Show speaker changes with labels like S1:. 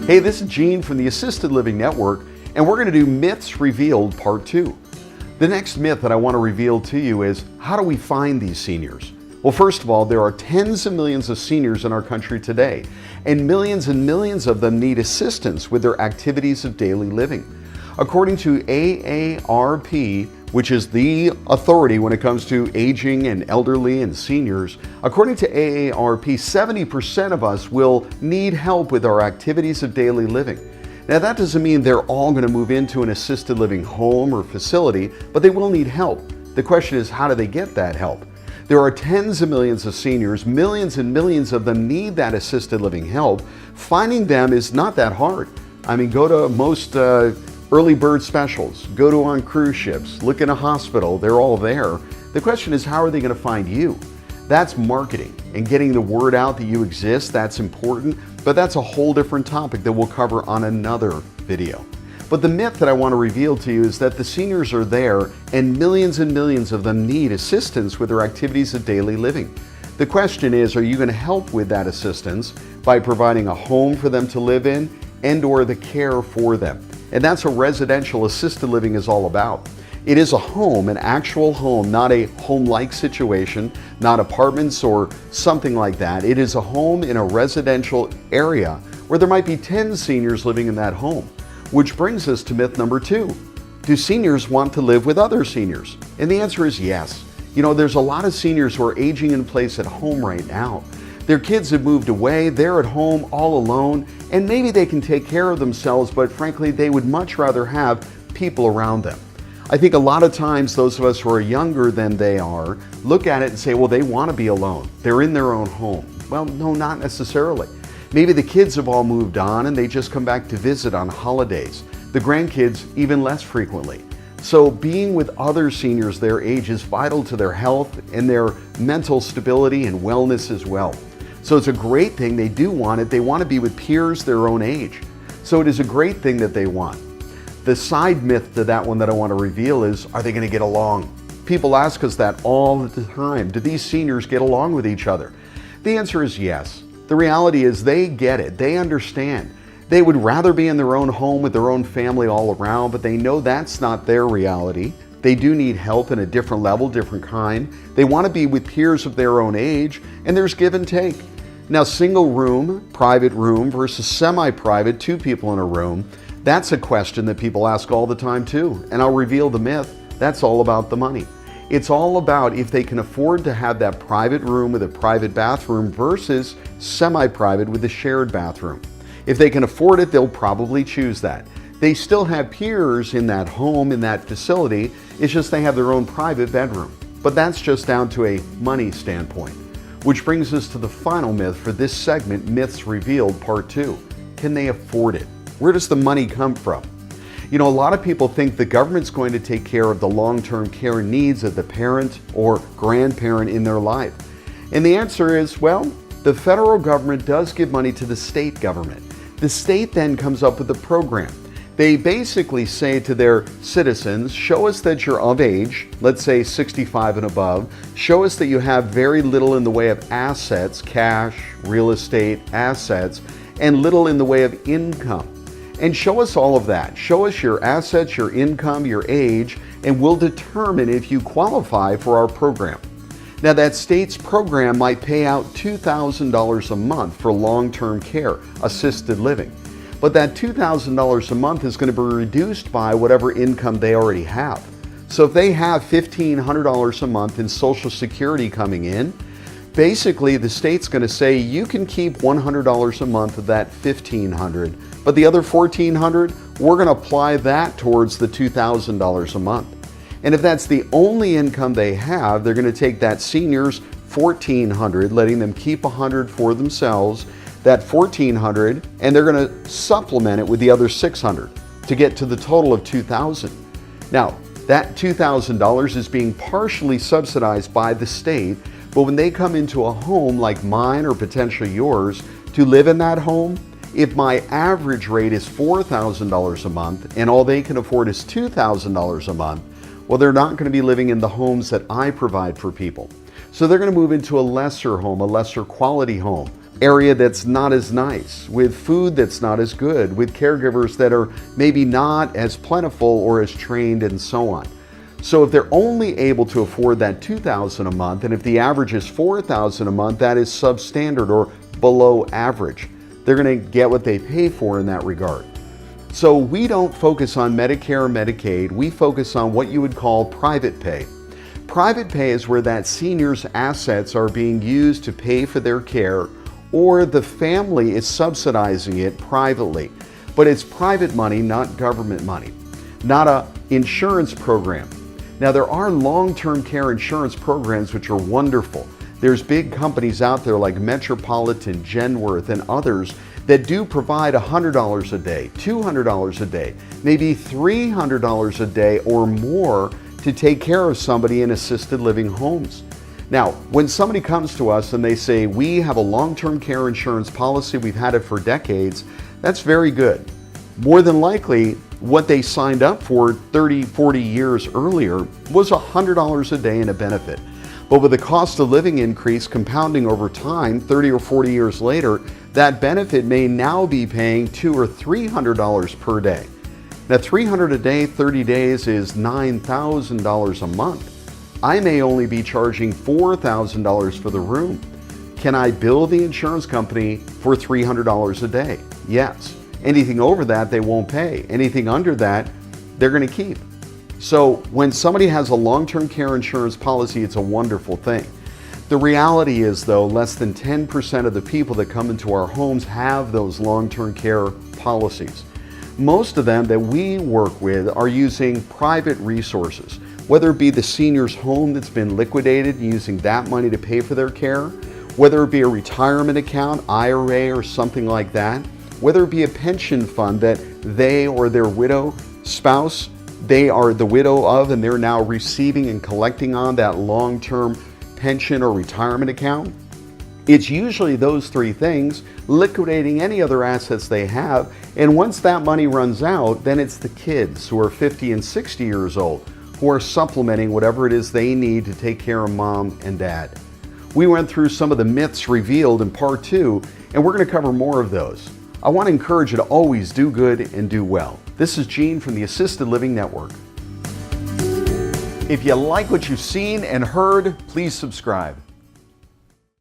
S1: Hey, this is Gene from the Assisted Living Network, and we're going to do Myths Revealed Part 2. The next myth that I want to reveal to you is, how do we find these seniors? Well, first of all, there are tens of millions of seniors in our country today, and millions of them need assistance with their activities of daily living. According to AARP, which is the authority when it comes to aging and elderly and seniors, according to AARP, 70% of us will need help with our activities of daily living. Now, that doesn't mean they're all going to move into an assisted living home or facility, but they will need help. The question is, how do they get that help? There are tens of millions of seniors, millions and millions of them need that assisted living help. Finding them is not that hard. I mean, go to most early bird specials, go to on cruise ships, look in a hospital, they're all there. The question is, how are they going to find you? That's marketing and getting the word out that you exist. That's important, but that's a whole different topic that we'll cover on another video. But the myth that I want to reveal to you is that the seniors are there and millions of them need assistance with their activities of daily living. The question is, are you going to help with that assistance by providing a home for them to live in and/or the care for them? And that's what residential assisted living is all about. It is a home, an actual home, not a home-like situation, not apartments or something like that. It is a home in a residential area where there might be 10 seniors living in that home. Which brings us to myth number 2. Do seniors want to live with other seniors? And the answer is yes. You know, there's a lot of seniors who are aging in place at home right now. Their kids have moved away, they're at home all alone, and maybe they can take care of themselves, but frankly, they would much rather have people around them. I think a lot of times those of us who are younger than they are look at it and say, well, they want to be alone. They're in their own home. Well, no, not necessarily. Maybe the kids have all moved on and they just come back to visit on holidays. The grandkids even less frequently. So being with other seniors their age is vital to their health and their mental stability and wellness as well. So it's a great thing. They do want it. They want to be with peers their own age. So it is a great thing that they want. The side myth to that one that I want to reveal is, are they going to get along? People ask us that all the time. Do these seniors get along with each other? The answer is yes. The reality is they get it. They understand. They would rather be in their own home with their own family all around, but they know that's not their reality. They do need help in a different level, different kind. They want to be with peers of their own age, and there's give and take. Now, single room, private room versus semi-private, 2 people in a room, that's a question that people ask all the time too. And I'll reveal the myth. That's all about the money. It's all about if they can afford to have that private room with a private bathroom versus semi-private with a shared bathroom. If they can afford it, they'll probably choose that. They still have peers in that home, in that facility. It's just they have their own private bedroom. But that's just down to a money standpoint. Which brings us to the final myth for this segment, Myths Revealed Part 2. Can they afford it? Where does the money come from? You know, a lot of people think the government's going to take care of the long-term care needs of the parent or grandparent in their life. And the answer is, well, the federal government does give money to the state government. The state then comes up with a program. They basically say to their citizens, show us that you're of age, let's say 65 and above, show us that you have very little in the way of assets, cash, real estate, assets, and little in the way of income. And show us all of that. Show us your assets, your income, your age, and we'll determine if you qualify for our program. Now, that state's program might pay out $2,000 a month for long-term care, assisted living. But that $2,000 a month is going to be reduced by whatever income they already have. So if they have $1,500 a month in Social Security coming in, basically the state's going to say you can keep $100 a month of that $1,500, but the other $1,400, we're going to apply that towards the $2,000 a month. And if that's the only income they have, they're going to take that senior's $1,400, letting them keep $100 for themselves, that $1,400, and they're going to supplement it with the other $600 to get to the total of $2,000. Now, that $2,000 is being partially subsidized by the state, but when they come into a home like mine or potentially yours to live in that home, if my average rate is $4,000 a month and all they can afford is $2,000 a month, well, they're not going to be living in the homes that I provide for people. So they're going to move into a lesser home, a lesser quality home, area that's not as nice, with food that's not as good, with caregivers that are maybe not as plentiful or as trained, and so on. So if they're only able to afford that $2,000 a month, and if the average is $4,000 a month, that is substandard or below average. They're going to get what they pay for in that regard. So we don't focus on Medicare or Medicaid, we focus on what you would call private pay. Private pay is where that senior's assets are being used to pay for their care, or the family is subsidizing it privately. But it's private money, not government money, not an insurance program. Now, there are long-term care insurance programs which are wonderful. There's big companies out there like Metropolitan, Genworth, and others that do provide $100 a day, $200 a day, maybe $300 a day or more to take care of somebody in assisted living homes. Now, when somebody comes to us and they say, we have a long-term care insurance policy, we've had it for decades, that's very good. More than likely, what they signed up for 30, 40 years earlier was $100 a day in a benefit. But with the cost of living increase compounding over time, 30 or 40 years later, that benefit may now be paying $200 or $300 per day. Now, $300 a day, 30 days is $9,000 a month. I may only be charging $4,000 for the room. Can I bill the insurance company for $300 a day? Yes. Anything over that, they won't pay. Anything under that, they're going to keep. So when somebody has a long-term care insurance policy, it's a wonderful thing. The reality is, though, less than 10% of the people that come into our homes have those long-term care policies. Most of them that we work with are using private resources, whether it be the senior's home that's been liquidated and using that money to pay for their care, whether it be a retirement account, IRA, or something like that, whether it be a pension fund that they or their widow, spouse, they are the widow of and they're now receiving and collecting on that long-term pension or retirement account. It's usually those three things, liquidating any other assets they have, and once that money runs out, then it's the kids who are 50 and 60 years old who are supplementing whatever it is they need to take care of mom and dad. We went through some of the myths revealed in part 2, and we're going to cover more of those. I want to encourage you to always do good and do well. This is Gene from the Assisted Living Network. If you like what you've seen and heard, please subscribe.